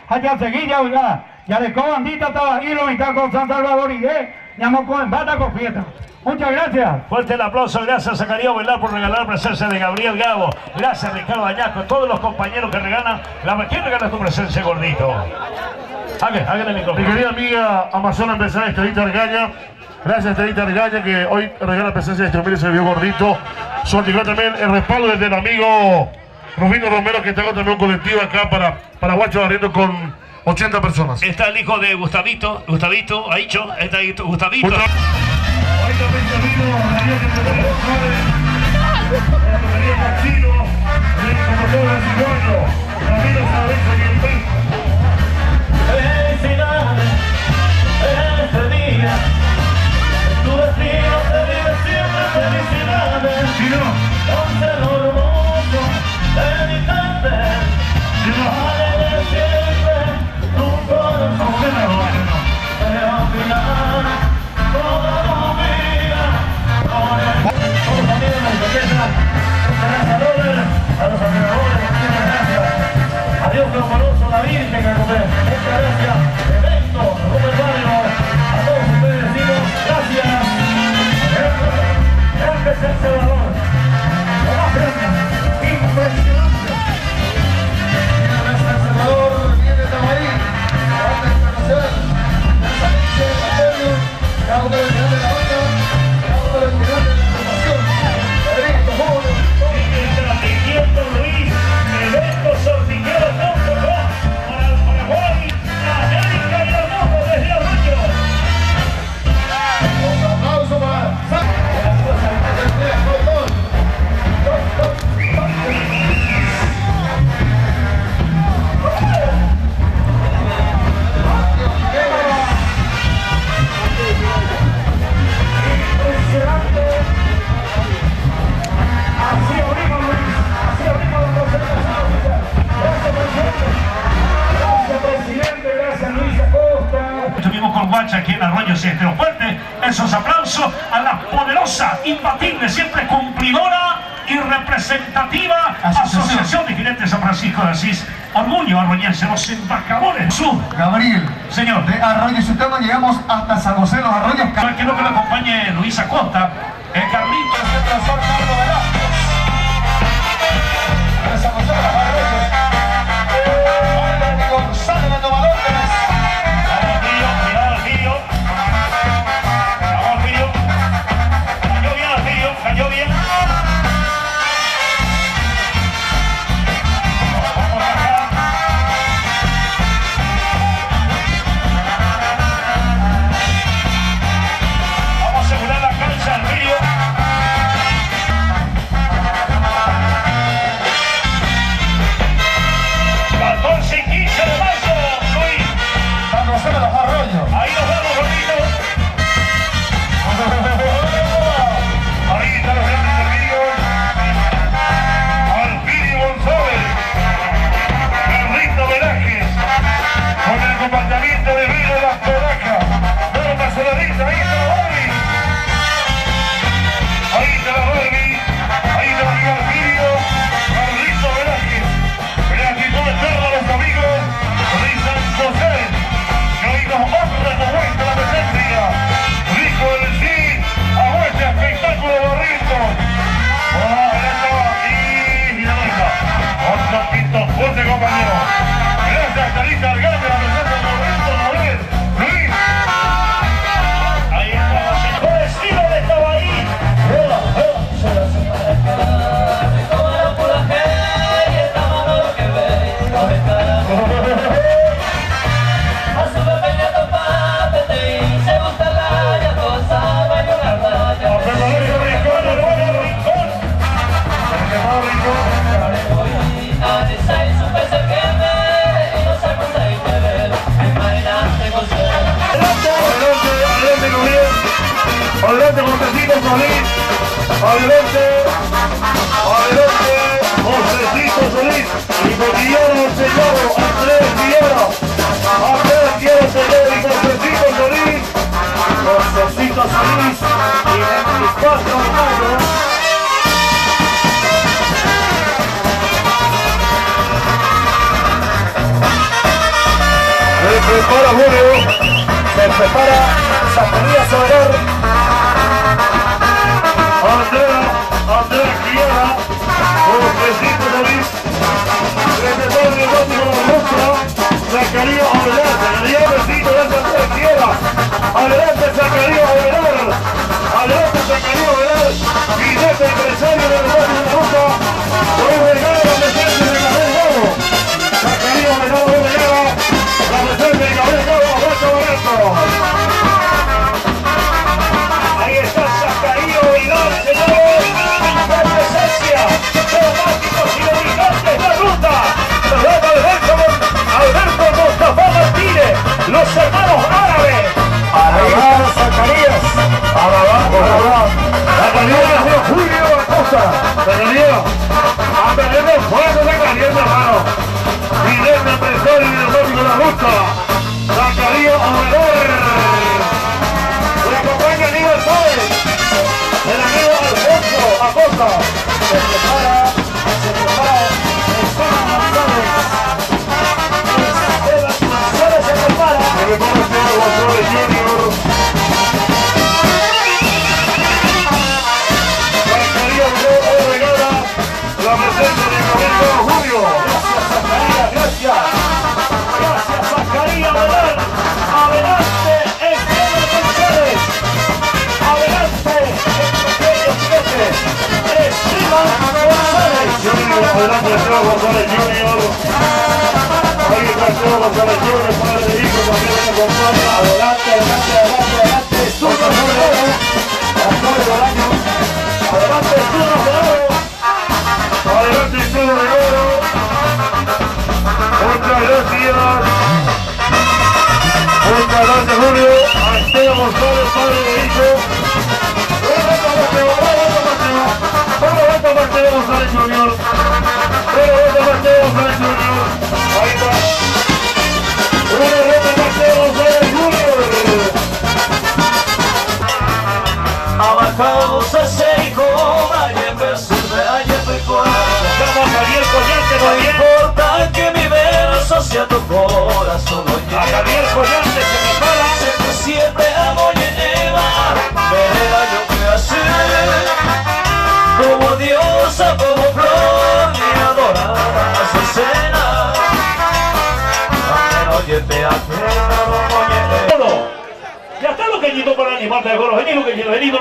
allá seguilla, oiga, ya de comandita estaba y lo mitad con San Salvador y llamo con bata con fiesta. Muchas gracias. Fuerte el aplauso, gracias a Zacarías Velar por regalar presencia de Gabriel Gabo. Gracias Ricardo Añasco, todos los compañeros que regalan. ¿Quién regala tu presencia, gordito? Hágale el micrófono. Mi querida amiga Amazona empresaria Estelita Argaña. Gracias a Estelita Argaña que hoy regala presencia de este humilde se vio gordito. Suerte también el respaldo desde el amigo Rubino Romero que está también un colectivo acá para Guacho Barriendo con 80 personas. Está el hijo de Gustavito, Aicho, está ahí Gustavito. Ahí también camino, Daniel que se lo sabe. La tocaría Pachino, como todo el cigüeño. Camilo Sabenza y el Pez. Felicidades en este día. Tu destino te vive siempre felicidades. Si no, Once lo hermoso de mi gente. si no, Alegre siempre tu corazón. Pero al final toda tu vida con el... Todos amigos de la organizadores, a los administradores, muchas gracias. Adiós, Clamoroso, la Virgen, que muchas gracias. Evento, Rubén Barrio, a todos ustedes decimos gracias. Grande es el Salvador. Lo más grande, impresionante. Viene el Salvador, viene Tabarí, grande internacional. Esa dice Antonio, cada uno del final de la banda, cada uno del final de la información. Pedrito, Julio, Transmitiendo Luis, eventosortiguero.com para el Paraguay, América y el mundo desde Arroyo. un aplauso para las cosas que te con impresionante. Así abrimos, Luis. Así abrimos la concentración. Gracias, presidente. Gracias, presidente. Gracias, Luis Acosta. Estuvimos con Guacha aquí en Arroyo Centro. Fuerte esos aplausos a la poderosa, imbatible, siempre cumplidora y representativa Asociación de Jinetes de San Francisco de Asís. Orgullo arroyense, los embajadores. Gabriel, Señor, de Arroyo Sutano llegamos hasta San José los Arroyos. quiero que lo acompañe Luis Acosta, el Carlitos. El profesor Carlos Velázquez. De San José de los Arroyos. Albert González de Novalones. Vamos, Pillo, cuidado al Pillo. Vamos, Pillo. Cayó bien al Pillo, cayó bien. Vamos acá. Vamos a asegurar la cancha al Pillo. Adelante, Josecito Solís. Adelante. Adelante, Josecito Solís. Y Cotillero, el señor Andrés Villera. Andrés Villera, señor, y Josecito Solís. Josecito Solís. Y 24 de mayo. prepara Julio. Se prepara Zacarías Soler. Andrea Quiera. Jorgecito David. Represor de Gótico de la Rostra. Zacarías Avelar. Zacarías Besito de Andrea Quiera. Adelante Zacarías Avelar. Adelante Zacarías Avelar. Guinete empresario del Gótico de la Rostra. Hoy regala la presencia de Gabriel Gabo. Zacarías Avelar hoy regala la presencia de Gabriel Gabo. Abrazo Barreto. Ahí está Zacarías Vidal, señores. La presencia de los mágicos y navegantes de la ruta. Alberto Mustafa Martínez, los hermanos árabes. Ahí está Zacarías. Zacarías de Julio Acosta. Zacarías. Andrés fuego Zacarías, hermano. Guillermo empresario del Gótico de la Ruta. Zacarías Avelar. Le acompaña Aníbal Páez. El amigo Alfonso Acosta. Se prepara Esteban González. Se prepara Esteban González Junior. Zacarías hoy regala la presencia de Gabriel Julio. Gracias Zacarías, gracias. Gracias Zacarías Vidal. Adelante Esteban González. Adelante el pequeño siete. Esteban González. Adelante Esteban González Junior. Ahí está Esteban González Junior, padre de hijo, también me acompaña. Adelante. Turno Dorado. Adelante Turno Dorado. Adelante Estudio de Oro. Muchas gracias. Muchas gracias Julio. A Esteban González, padre de hijo. Bravo Mateo González Junior. Mateo González Junior. Ahí está. Mateo González Junior. Abacados a Seiko, ayer versurbe, ayer pecuar. Vamos Javier Collante, No importa que mi verso sea tu corazón, a oye. Javier Collante se prepara. Siempre amo y Eva, verá yo que hacer. Como diosa, como flor, mi adorada Azucena. Amén, oye, te atena, oye, Ya está Luqueñito para animarte de gordo. Vení Luqueñito,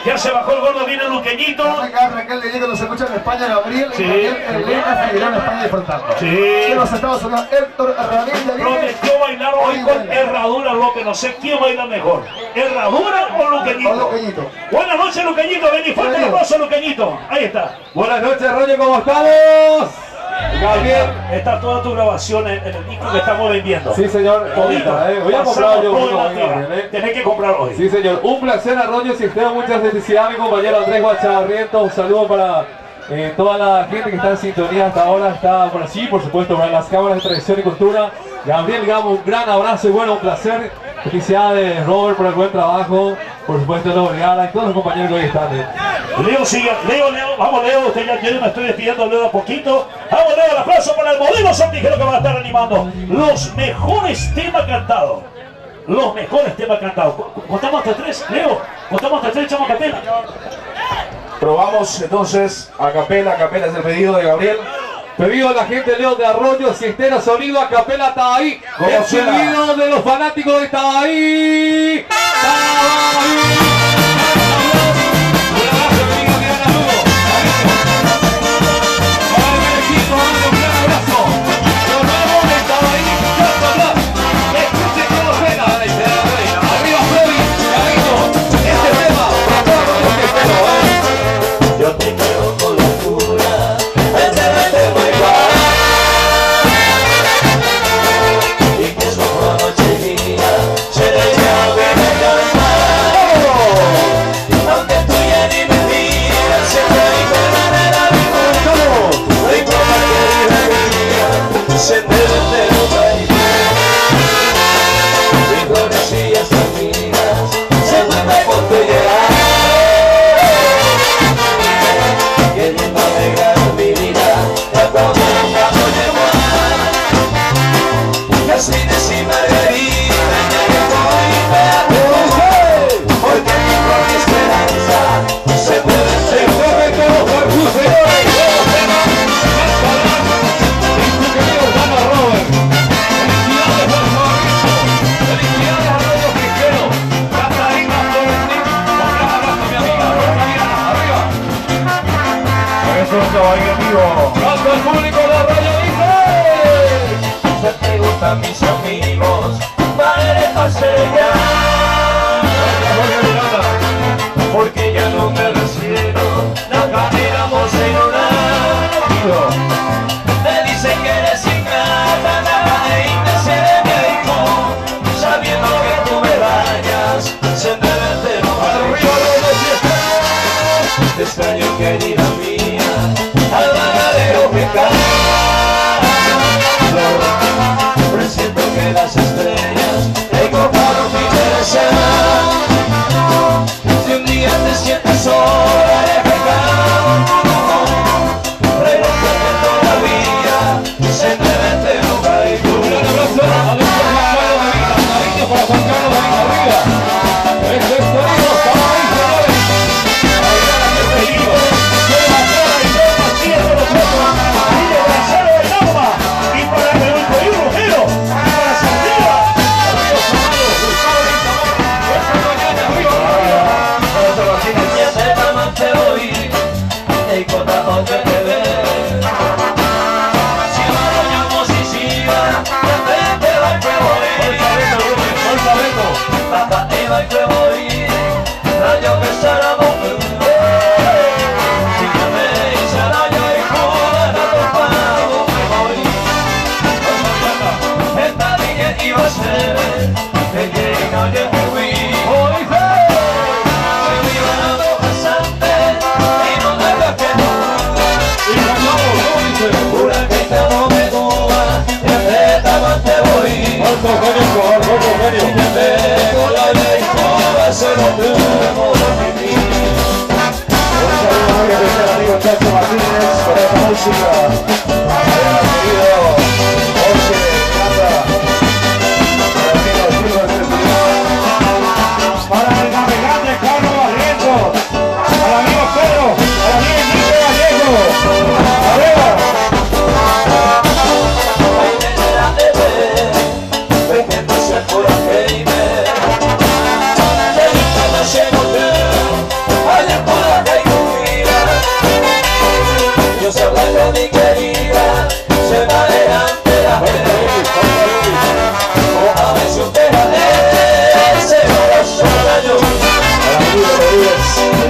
ya se bajó el gordo, viene Luqueñito. Raquel de Diego nos escucha en España, Gabriel. Sí. Y Gabriel Elena seguirá en España disfrutando. Sí. En los Estados Unidos, Héctor Ramírez de Diego. Prometió bailar hoy con Herradura López. No sé quién baila mejor. ¿Herradura o Luqueñito? O Luqueñito. Buenas noches, Luqueñito. Vení, fuerte el aplauso, Luqueñito. Ahí está. Buenas noches, Roger, ¿cómo estamos? Gabriel. Está toda tu grabación en el disco que estamos vendiendo. Sí, señor. Todito. Voy a comprar yo Pasamos todo uno en la hoy, tierra. Gabriel. Tenés que comprar hoy. Sí, señor. Un placer, Arroyo Sistema. Muchas felicidades, mi compañero Andrés Guachavarrientos. Un saludo para toda la gente que está en sintonía hasta ahora. Está por allí, por supuesto, para las cámaras de tradición y cultura. Gabriel Gamo, un gran abrazo y bueno, un placer. Felicidades, Robert, por el buen trabajo. Por supuesto, Leo Gala y todos los compañeros que hoy están. Leo sigue, Leo, vamos Leo, usted ya quiere, me estoy despidiendo Leo a poquito. Vamos Leo, el aplauso para el modelo Santijero que va a estar animando los mejores temas cantados. Los mejores temas cantados. ¿Contamos hasta tres, Leo? ¿Contamos hasta tres, echamos capela? Probamos entonces a capela es el pedido de Gabriel. Pedido a la gente Leo de Arroyo, Cisterna, sonido a capela, está ahí. ¿Cómo El suena? sonido de los fanáticos está ahí. Un abrazo, querido Diana Lugo. Para el equipo, un gran abrazo. Los nuevos estaba ahí, canta atrás. Escuchen cómo suena. Arriba, Freddy, Carito. Este tema, para todos los que espero, yo te quiero con locura, entenderte muy mal. Y que su noche y día se le llame a cantar. Martínez y Margarita, ya que voy me atrevo, porque mi con mi esperanza se puede ser un momento por tu señor. ¡Canto al público de Radio dice! Se te gustan mis amigos, madre pasea, porque ya no me recibo, nos caminamos en un amigo. Me dicen que eres ingrata, nada de irte se me dijo, sabiendo que tú me bañas, se me vende te extraño querida mía, al vagadero que cae. Presiento que las estrellas te coparon mi interesar. Si un día te sientes sola de pecado, pregúntate todavía, se me vete loca y tú. Un gran abrazo a los cariños para Juan Carlos David Arriba. Este es Torino, estamos ahí, señores. Ahí va la que seguimos. Chacho Martínez con esta música. Querido Jorge Cata, Para el navegante Carlos Barrientos, al amigo Pedro, al amigo Enrique Gallego. ¡Arriba! Mi querida, se va adelante la gente. A ver si usted ese corazón daño.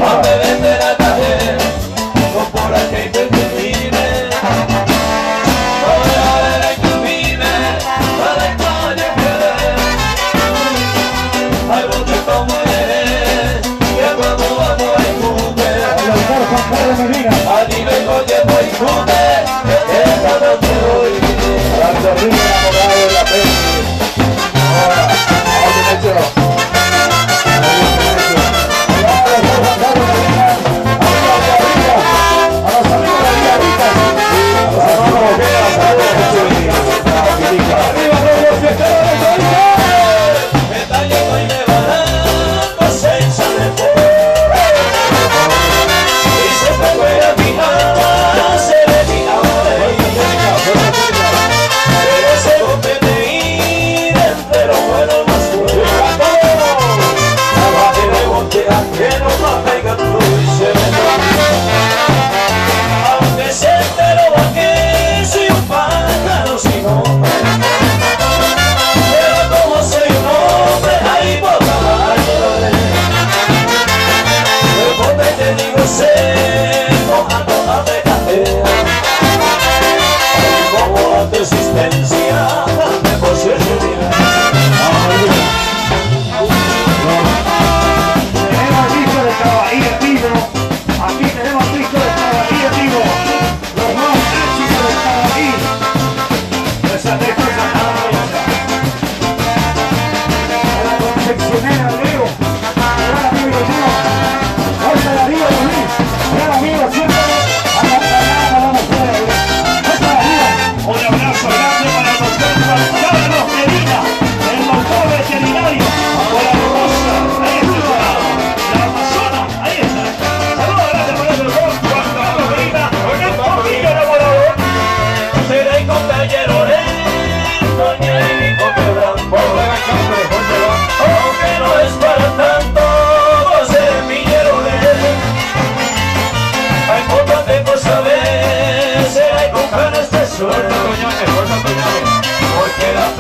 A me vende la tarjeta, no por aquí te termine. No me va a ver a que vive, para el coño que hay bote como eres, que cuando vamos a incumbe. A nivel coño voy incumbe. Arriba enamorado de la peli. Ahora, vamos hecho. Pero bueno,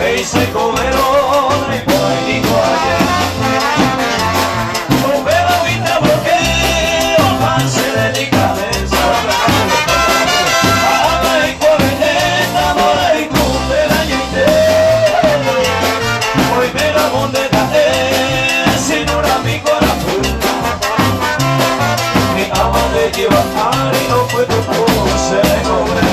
me hice comerón y por ahí digo ayer. No me va a evitar porque avance delicadeza. Habla y correta, mora y cumple el año entero. Hoy me la mondeta sin un amigo a la puerta. Mi ama le lleva a y no fue tu cosa de comer.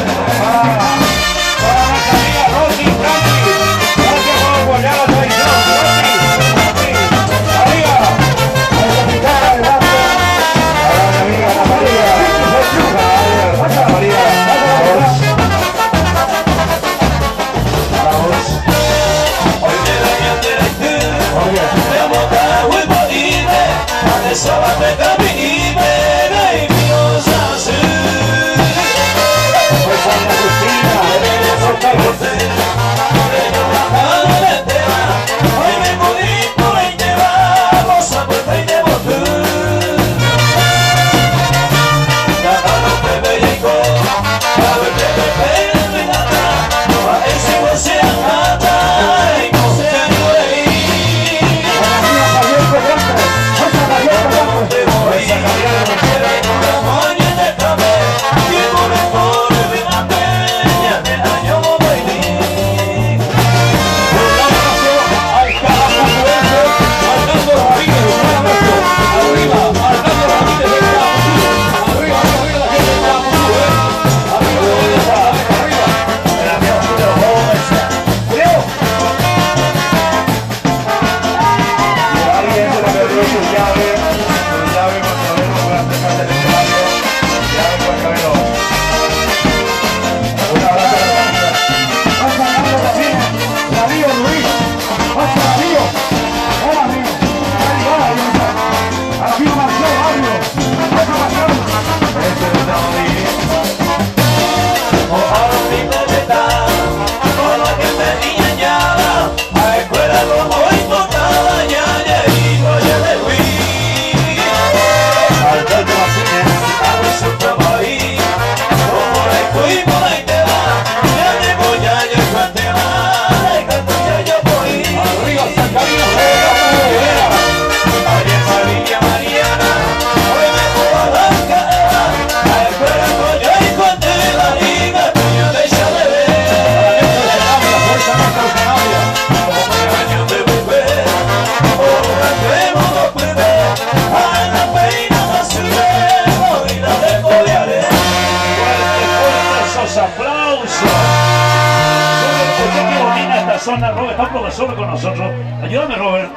Zona, Robert, está un profesor con nosotros. Ayúdame, Robert,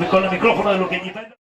con el micrófono de Luqueñita.